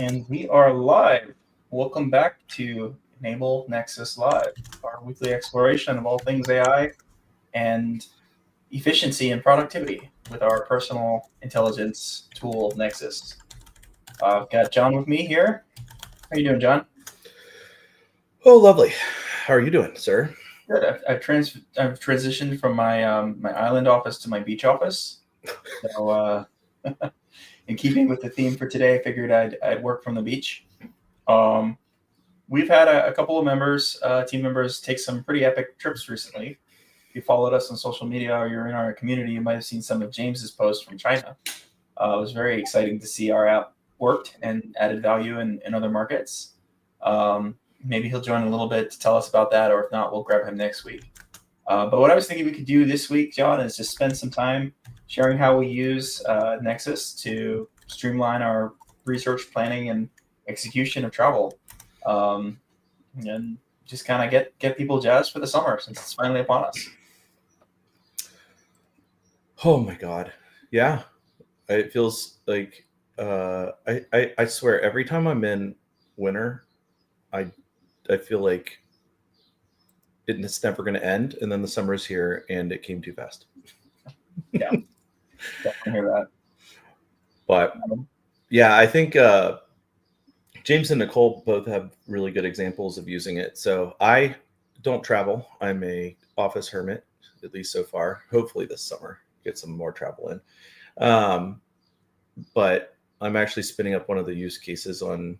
And we are live. Welcome back to Naible Nexus Live, our weekly exploration of all things AI and efficiency and productivity with our personal intelligence tool, Nexus. I've got John with me here. How you doing, John? Oh, lovely. How are you doing, sir? Good. I've transitioned from my island office to my beach office. So, in keeping with the theme for today, I figured I'd work from the beach. Um, we've had a couple of team members, take some pretty epic trips recently. If you followed us on social media or you're in our community, you might have seen some of James's posts from China. It was very exciting to see our app worked and added value in other markets. Maybe he'll join a little bit to tell us about that, or if not, we'll grab him next week. But what I was thinking we could do this week, John, is just spend some time sharing how we use Nexus to streamline our research, planning, and execution of travel, and just kind of get people jazzed for the summer since it's finally upon us. Oh my God. Yeah. It feels like I swear every time I'm in winter, I I feel like it's never going to end, and then the summer's here, and it came too fast. Yeah, definitely hear that. But yeah, I think James and Nicole both have really good examples of using it. So I don't travel. I'm a office hermit, at least so far. Hopefully this summer get some more travel in. But I'm actually spinning up one of the use cases on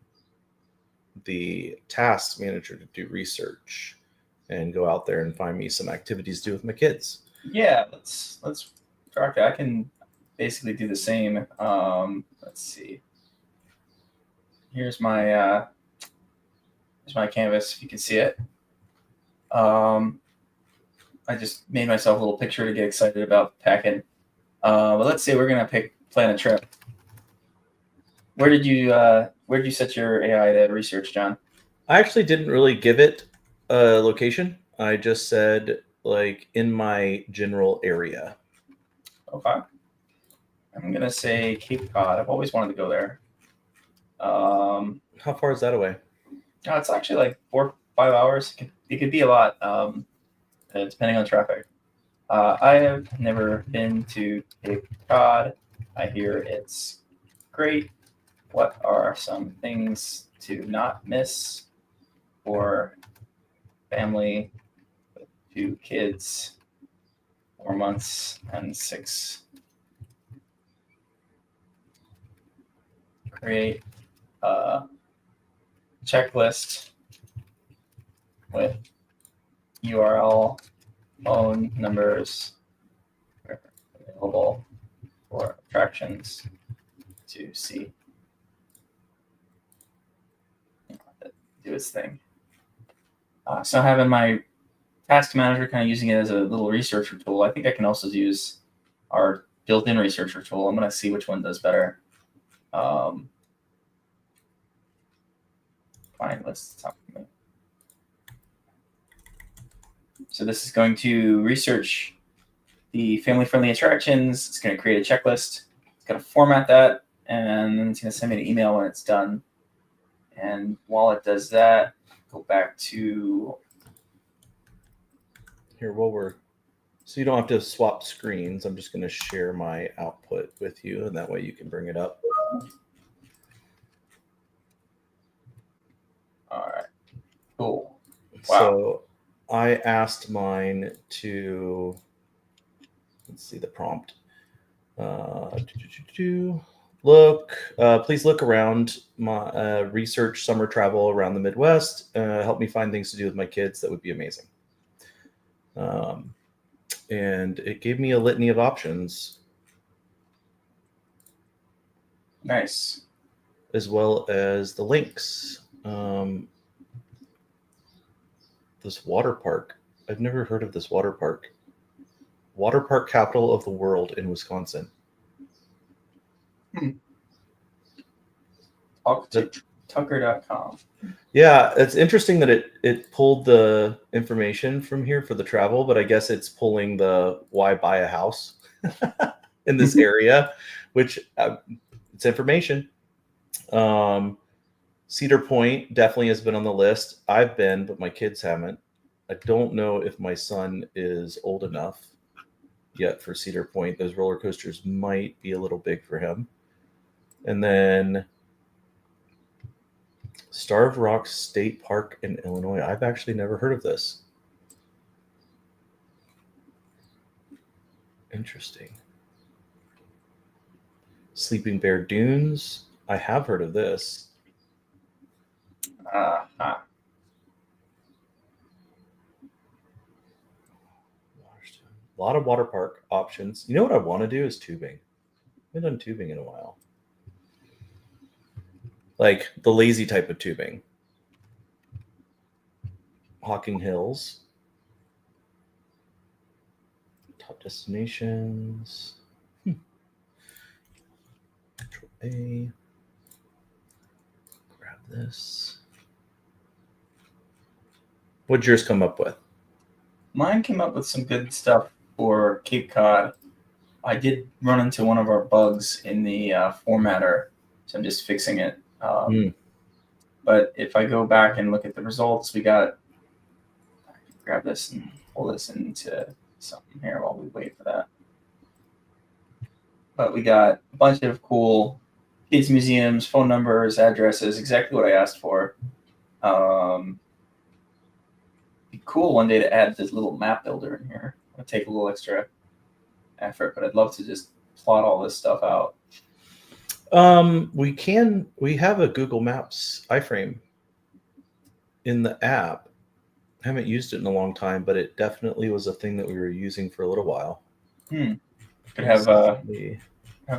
the task manager to do research and go out there and find me some activities to do with my kids. Yeah, let's track that. I can basically do the same. Let's see. Here's my canvas. If you can see it. I just made myself a little picture to get excited about packing. But let's say we're gonna plan a trip. Where did you set your AI to research, John? I actually didn't really give it a location. I just said like in my general area. Okay. I'm gonna say Cape Cod. I've always wanted to go there. How far is that away? No, it's actually like 4 5 hours. It could be a lot, depending on traffic. I have never been to Cape Cod. I hear it's great. What are some things to not miss for family with 2 kids, 4 months, and 6? Create a checklist with URL, phone numbers available for attractions to see. Do its thing. So having my task manager kind of using it as a little researcher tool. I think I can also use our built-in researcher tool. I'm going to see which one does better. Fine, let's talk. So this is going to research the family-friendly attractions. It's going to create a checklist. It's going to format that, and then it's going to send me an email when it's done. And while it does that, go back to Here, so you don't have to swap screens. I'm just going to share my output with you, and that way you can bring it up. All right, cool. Wow. So I asked mine to, let's see the prompt. Please look around my research summer travel around the Midwest. Help me find things to do with my kids. That would be amazing. And it gave me a litany of options. Nice. As well as the links. This water park. I've never heard of this water park. Water park capital of the world in Wisconsin. Talk to Tucker.com. Yeah, it's interesting that it pulled the information from here for the travel, but I guess it's pulling the why buy a house in this area, which it's information. Cedar Point definitely has been on the list. I've been, but my kids haven't. I don't know if my son is old enough yet for Cedar Point. Those roller coasters might be a little big for him. And then Starved Rock State Park in Illinois. I've actually never heard of this. Interesting. Sleeping Bear Dunes. I have heard of this. Uh, uh, A lot of water park options. You know what I want to do is tubing. I haven't done tubing in a while. Like the lazy type of tubing. Hocking Hills. Top destinations. Control A. Grab this. What'd yours come up with? Mine came up with some good stuff for Cape Cod. I did run into one of our bugs in the formatter, so I'm just fixing it. But if I go back and look at the results, we got. I can grab this and pull this into something here while we wait for that. But we got a bunch of cool kids museums, phone numbers, addresses, exactly what I asked for. Be cool one day to add this little map builder in here. It'll take a little extra effort, but I'd love to just plot all this stuff out. We have a Google Maps iframe in the app. I haven't used it in a long time, but it definitely was a thing that we were using for a little while. Could have the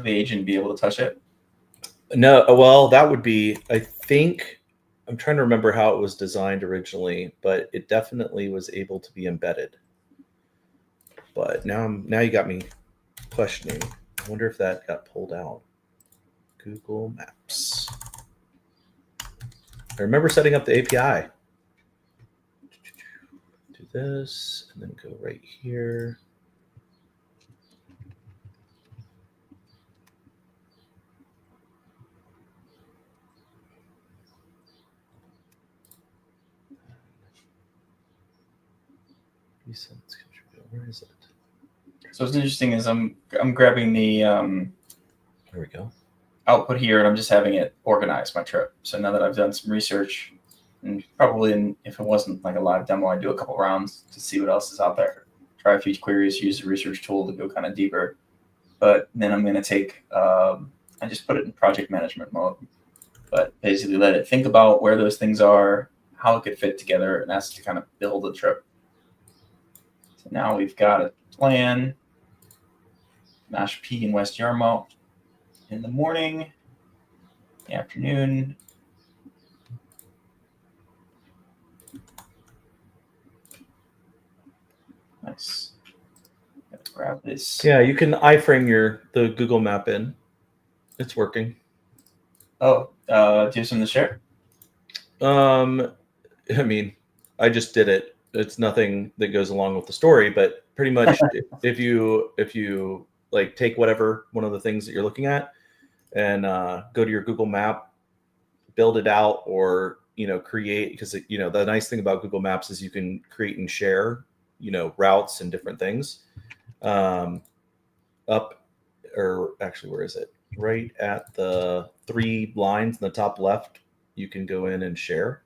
agent be able to touch it. No, well, that would be, I think, I'm trying to remember how it was designed originally, but it definitely was able to be embedded. But now you got me questioning. I wonder if that got pulled out. Google Maps. I remember setting up the API. Do this and then go right here. Where is it? So what's interesting is I'm grabbing the There we go. output here, and I'm just having it organize my trip. So now that I've done some research, and probably if it wasn't like a live demo, I'd do a couple rounds to see what else is out there. Try a few queries, use the research tool to go kind of deeper. But then I'm going to take, I just put it in project management mode, but basically let it think about where those things are, how it could fit together, and that's to kind of build a trip. So now we've got a plan. Mashpee in West Yarmouth in the morning, the afternoon. Nice. Let's grab this. Yeah, you can iframe the Google Map in. It's working. Oh, do you have something to share? I mean, I just did it. It's nothing that goes along with the story, but pretty much if you like take whatever one of the things that you're looking at and go to your Google Map, build it out, or create, because the nice thing about Google Maps is you can create and share routes and different things. Up, or actually, where is it? Right at the 3 lines in the top left, you can go in and share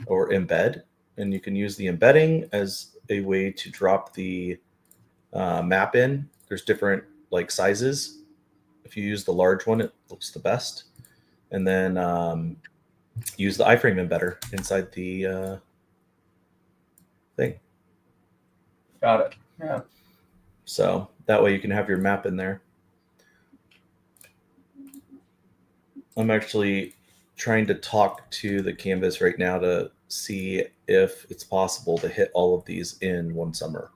or embed, and you can use the embedding as a way to drop the map in. There's different sizes. If you use the large one, it looks the best. And then use the iframe embedder inside the thing. Got it. Yeah. So that way you can have your map in there. I'm actually trying to talk to the canvas right now to see if it's possible to hit all of these in one summer.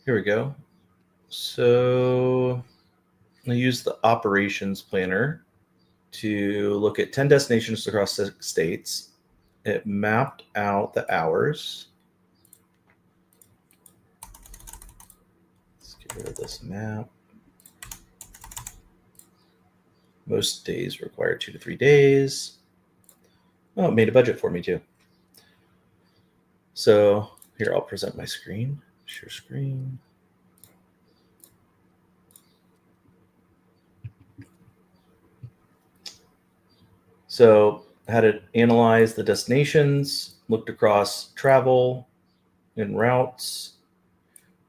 here we go. So I use the operations planner to look at 10 destinations across 6 states. It mapped out the hours. Let's get rid of this map. Most days require 2 to 3 days. Oh, it made a budget for me too. So here, I'll present my screen. Share screen. So I had to analyze the destinations, looked across travel and routes,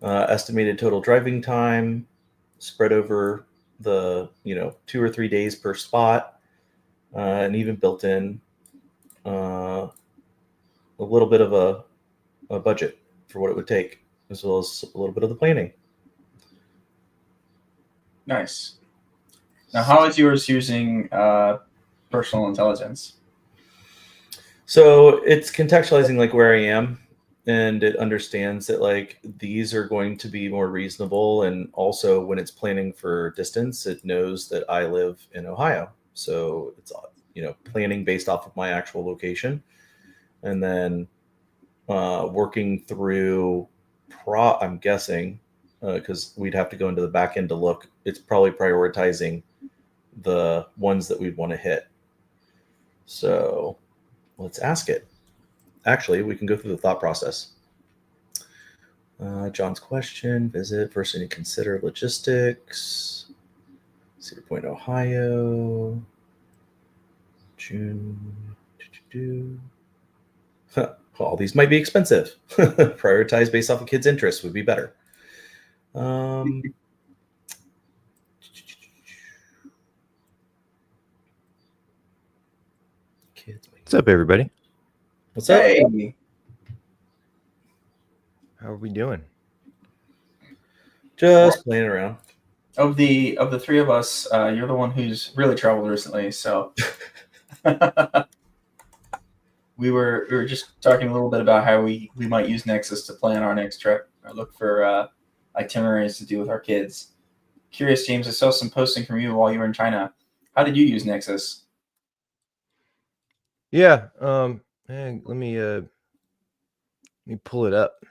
estimated total driving time, spread over the 2 or 3 days per spot, and even built in a little bit of a budget for what it would take, as well as a little bit of the planning. Nice. Now, how is yours using personal intelligence? So it's contextualizing like where I am, and it understands that like these are going to be more reasonable. And also when it's planning for distance, it knows that I live in Ohio. So it's planning based off of my actual location. And then working through I'm guessing, because we'd have to go into the back end to look, it's probably prioritizing the ones that we'd want to hit. So let's ask it. Actually, we can go through the thought process. John's question, visit, first thing to consider logistics. Cedar Point, Ohio. June. All these might be expensive. Prioritize based off of kids' interests would be better. What's up, everybody? What's up? Hey. How are we doing? Just playing around. Of the three of us, you're the one who's really traveled recently. So we were just talking a little bit about how we might use Nexus to plan our next trip or look for itineraries to do with our kids. Curious, James, I saw some posting from you while you were in China. How did you use Nexus? Yeah. Let me pull it up.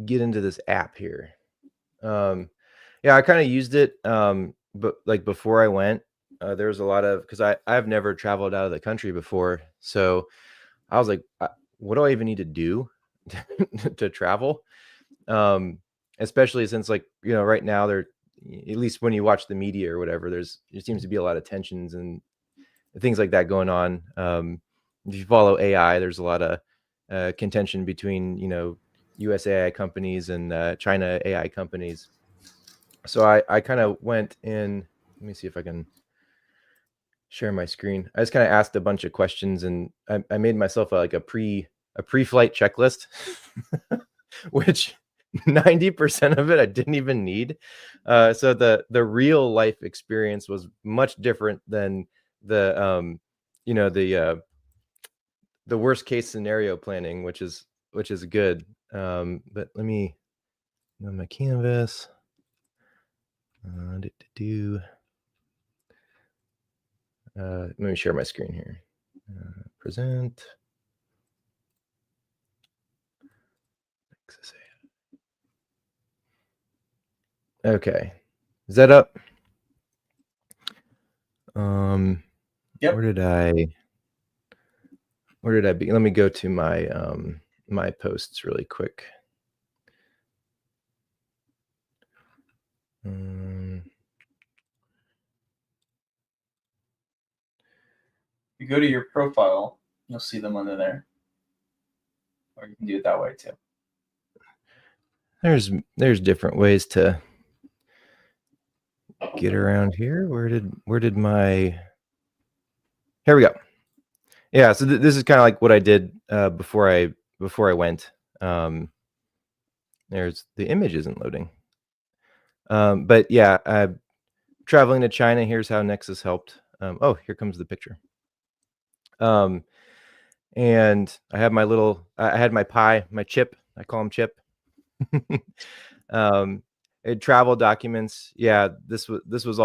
Get into this app here. Yeah, I kind of used it. But like before I went, there was a lot of, because I've never traveled out of the country before, so I was like, what do I even need to do to travel? Especially since like right now there, at least when you watch the media or whatever, there seems to be a lot of tensions and things like that going on. If you follow AI, there's a lot of contention between US AI companies and China AI companies. So I kind of went in. Let me see if I can share my screen. I just kind of asked a bunch of questions, and I made myself a pre-flight checklist, which 90% of it I didn't even need. So the real life experience was much different than the the worst case scenario planning, which is good. But let me on my canvas. Let me share my screen here. Present. Okay, is that up? Yep. Where did I begin? Let me go to my my posts really quick. If you go to your profile, you'll see them under there. Or you can do it that way too. There's different ways to get around here. Where did my... Here we go. Yeah, so this is kind of like what I did before I went. There's the image isn't loading. But yeah, traveling to China, here's how Nexus helped. Oh, here comes the picture. And I have my little, I had my Pi, my chip, I call him Chip. Travel documents. Yeah, this was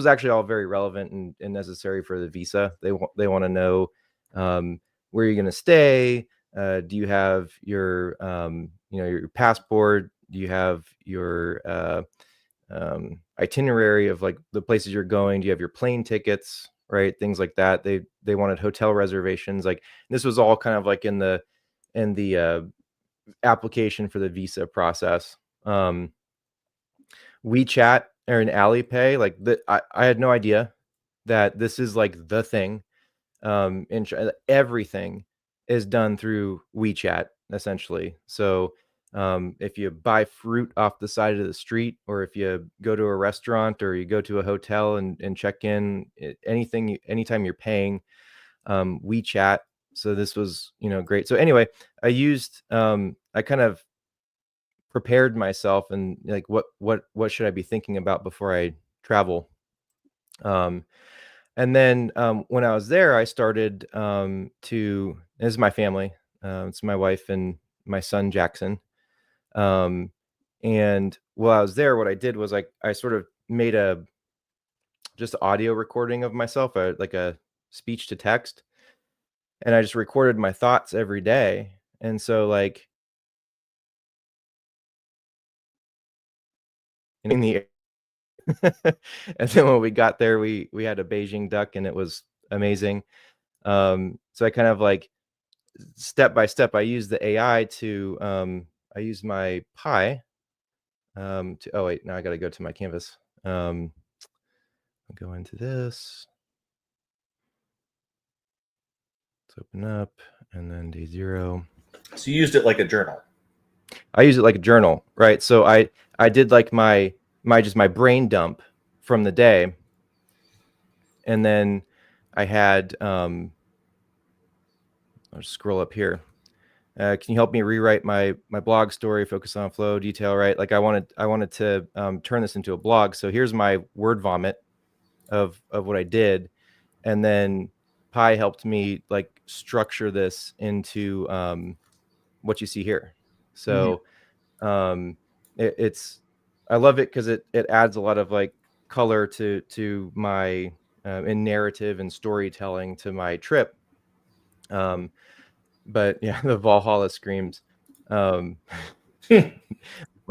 actually all very relevant and necessary for the visa. They want to know where you're going to stay. Do you have your your passport? Do you have your itinerary of like the places you're going? Do you have your plane tickets? Right, things like that. They wanted hotel reservations. Like this was all kind of like in the application for the visa process. WeChat or an Alipay, like I had no idea that this is like the thing. Everything is done through WeChat essentially. So if you buy fruit off the side of the street, or if you go to a restaurant or you go to a hotel and check in, anytime you're paying, WeChat. So this was, great. So anyway, I kind of prepared myself and like, what should I be thinking about before I travel? And then when I was there, I started this is my family. It's my wife and my son, Jackson. And while I was there, what I did was I sort of made just audio recording of myself, like a speech to text. And I just recorded my thoughts every day. And so like in the and then when we got there, we had a Beijing duck and it was amazing. So I kind of like step by step, I used the AI to I used my Pi oh wait, now I got to go to my canvas. I'll go into this. Let's open up and then day 0. So you used it like a journal. I use it like a journal, right? So I did like my brain dump from the day, and then I had I'll just scroll up here. Can you help me rewrite my blog story, focus on flow, detail, right? Like I wanted to turn this into a blog. So here's my word vomit of what I did, and then Pi helped me like structure this into what you see here. So it's I love it because it adds a lot of like color to my in narrative and storytelling to my trip. But yeah, the Valhalla screams. My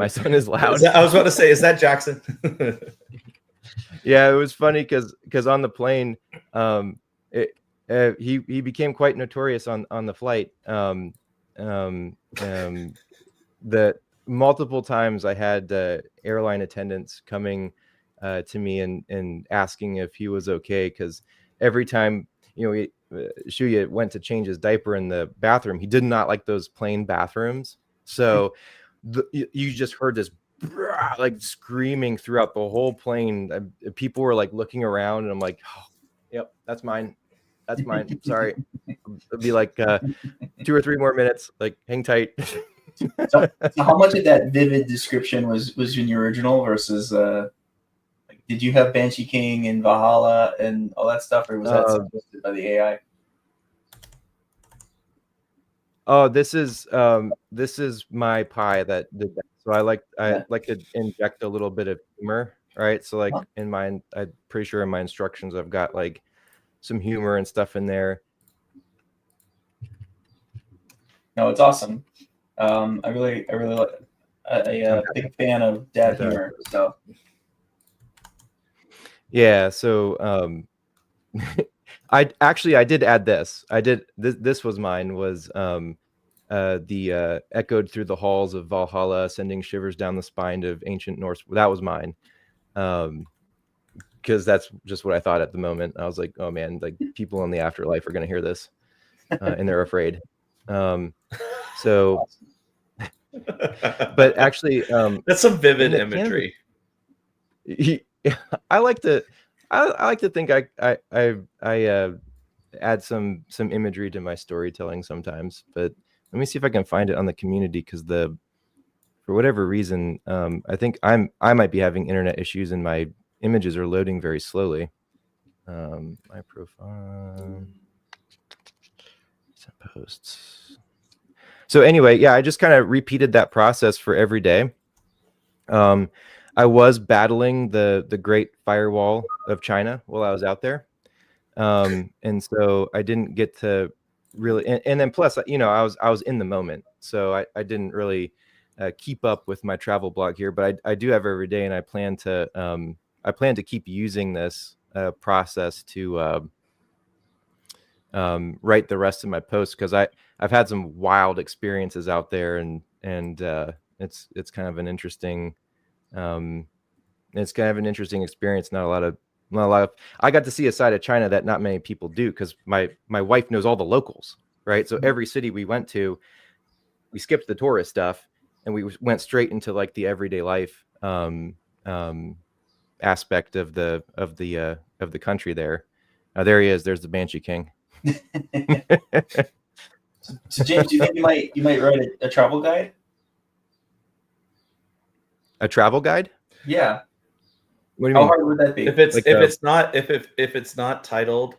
son is loud. I was about to say, is that Jackson? Yeah, it was funny because on the plane, he became quite notorious on the flight. The multiple times I had airline attendants coming to me and asking if he was okay, because every time Shuya went to change his diaper in the bathroom, he did not like those plain bathrooms. So you just heard this like screaming throughout the whole plane. People were like looking around, and I'm like, oh, yep, that's mine. That's mine. Sorry. It'll be like 2 or 3 more minutes. Like, hang tight. So how much of that vivid description was in your original versus like, did you have Banshee King and Valhalla and all that stuff, or was that suggested by the AI? Oh, this is my Pi that did that. So I like to inject a little bit of humor, right? So like in mine, I'm pretty sure in my instructions I've got like some humor and stuff in there. No, it's awesome. I really like a big fan of dad humor. So yeah, so I did add this. This was mine, was the echoed through the halls of Valhalla, sending shivers down the spine of ancient Norse. That was mine. Because that's just what I thought at the moment. I was like, oh man, like people in the afterlife are going to hear this and they're afraid. So but actually that's some vivid imagery. I like to think I add some imagery to my storytelling sometimes, but let me see if I can find it on the community, because for whatever reason, I think I might be having internet issues and my images are loading very slowly. My profile, posts. So anyway, yeah, I just kind of repeated that process for every day. I was battling the Great Firewall of China while I was out there. And so I didn't get to really, and then plus, I was in the moment, so I didn't really keep up with my travel blog here, but I do have every day, and I plan to keep using this process to write the rest of my posts, because I've had some wild experiences out there, and it's kind of an interesting experience. Not a lot of I got to see a side of China that not many people do, because my wife knows all the locals, right? So every city we went to, we skipped the tourist stuff and we went straight into like the everyday life aspect of the country there. There he is. There's the Banshee King. So James, do you think you might write a travel guide? A travel guide? Yeah. What do you How mean? hard would that be? If it's Like if it's not titled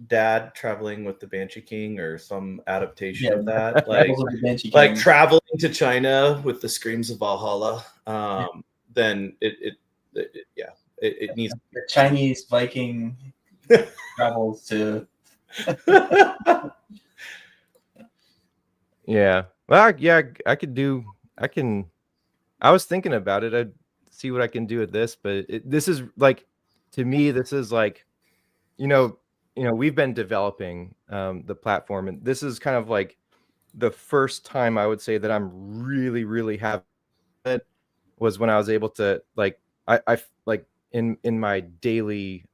Dad Traveling with the Banshee King or some adaptation of that, like Travels with the Banshee like King. traveling to China with the Screams of Valhalla, then it needs The Chinese Viking travels to. Yeah. Well, yeah, I was thinking about it. I'd see what I can do with this, but this is like, to me, this is like, we've been developing the platform, and this is kind of like the first time I would say that I'm really, really having it, was when I was able to like, I like in my daily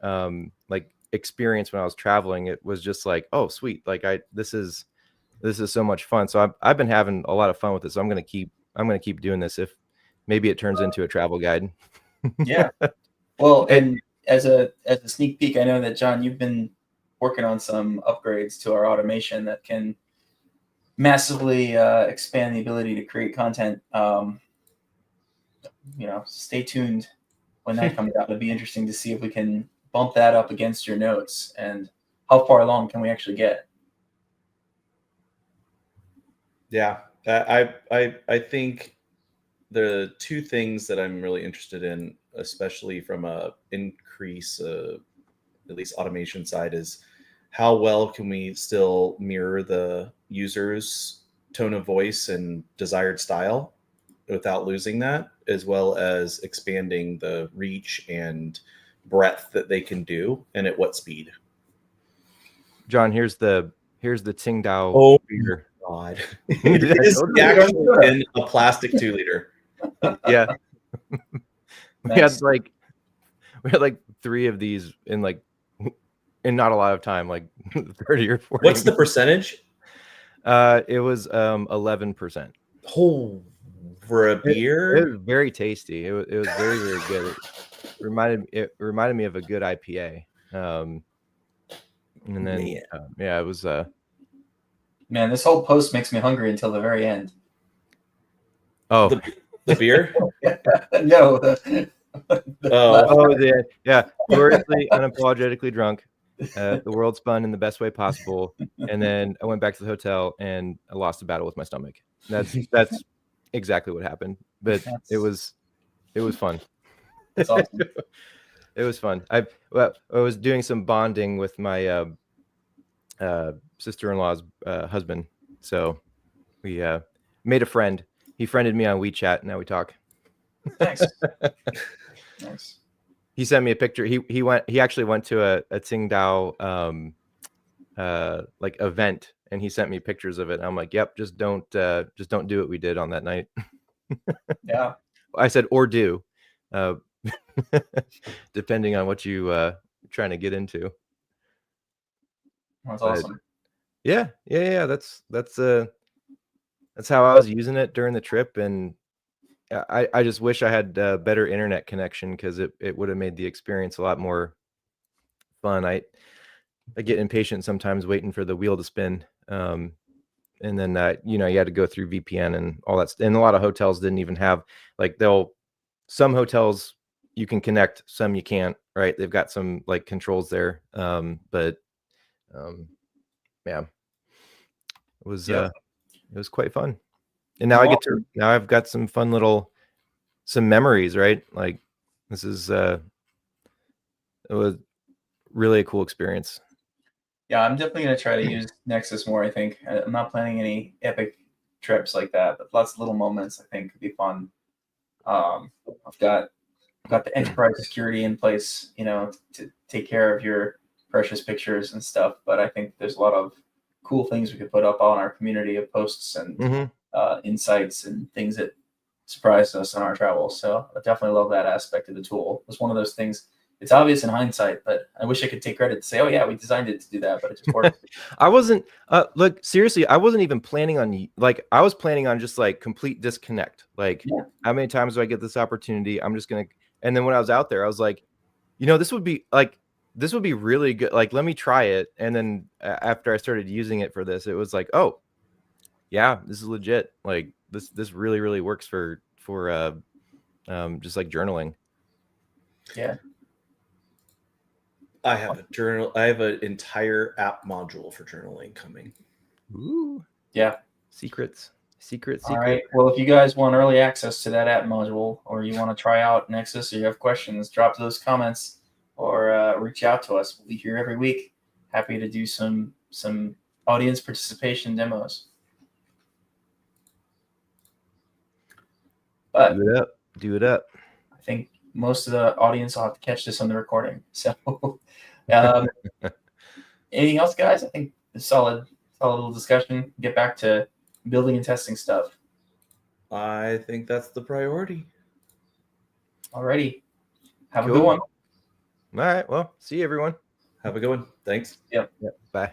like experience when I was traveling, it was just like, oh sweet, like this is so much fun. So I've been having a lot of fun with this. So I'm gonna keep doing this, if maybe it turns into a travel guide. Yeah. Well, and as a sneak peek, I know that John, you've been working on some upgrades to our automation that can massively expand the ability to create content. Stay tuned when that comes out. It'll be interesting to see if we can bump that up against your notes, and how far along can we actually get. Yeah, I think the two things that I'm really interested in, especially from a increase, at least automation side, is how well can we still mirror the user's tone of voice and desired style without losing that, as well as expanding the reach and breadth that they can do, and at what speed. John, here's the Tsingtao Oh beer. God, it is actually in a plastic 2-liter. Yeah. Nice. we had like 3 of these in not a lot of time, like 30 or 40. What's the percentage? It was 11%. Oh, for a beer? It was very tasty. It was very, very good. It reminded me of a good IPA. And then yeah, it was Man, this whole post makes me hungry until the very end. oh, the beer? No, yeah, gloriously unapologetically drunk. The world spun in the best way possible, and then I went back to the hotel and I lost a battle with my stomach. That's exactly what happened. But it was fun. That's awesome. It was fun. I was doing some bonding with my sister-in-law's husband, so we made a friend. He friended me on WeChat, and now we talk. Nice. Nice. He sent me a picture. He actually went to a Tsingtao like event, and he sent me pictures of it. And I'm like, yep, just don't do what we did on that night. Yeah. I said, or do, depending on what you trying to get into. That's awesome. Yeah. That's how I was using it during the trip, and I just wish I had better internet connection, because it would have made the experience a lot more fun. I get impatient sometimes waiting for the wheel to spin, and then you had to go through VPN and all that. And a lot of hotels didn't even have, like, some hotels you can connect, some you can't. Right? They've got some like controls there, but yeah, it was quite fun. And now Well, now I've got some fun some memories, right? Like this is it was really a cool experience. yeah, I'm definitely gonna try to use Nexus more. I think I'm not planning any epic trips like that, but lots of little moments I think could be fun. I've got the enterprise security in place, to take care of your precious pictures and stuff. But I think there's a lot of cool things we could put up on our community of posts and insights and things that surprised us on our travels. So I definitely love that aspect of the tool. It's one of those things. It's obvious in hindsight, but I wish I could take credit to say, "Oh yeah, we designed it to do that," but it just worked. I wasn't look, seriously, I wasn't even planning on I was planning on just like complete disconnect. Like Yeah. how many times do I get this opportunity? I'm just gonna, and then when I was out there, I was like, this would be really good. Like, let me try it. And then after I started using it for this, it was like, oh yeah, this is legit. Like this really, really works for just like journaling. Yeah. I have an entire app module for journaling coming. Ooh. Yeah. Secret. All right. Well, if you guys want early access to that app module, or you want to try out Nexus, or you have questions, drop those comments or reach out to us. We'll be here every week. Happy to do some audience participation demos. But do it up. I think most of the audience will have to catch this on the recording. So, anything else, guys? I think it's solid little discussion. Get back to building and testing stuff. I think that's the priority. Alrighty. Have Cool. a good one. All right. Well, see you, everyone. Have a good one. Thanks. Yep. Bye.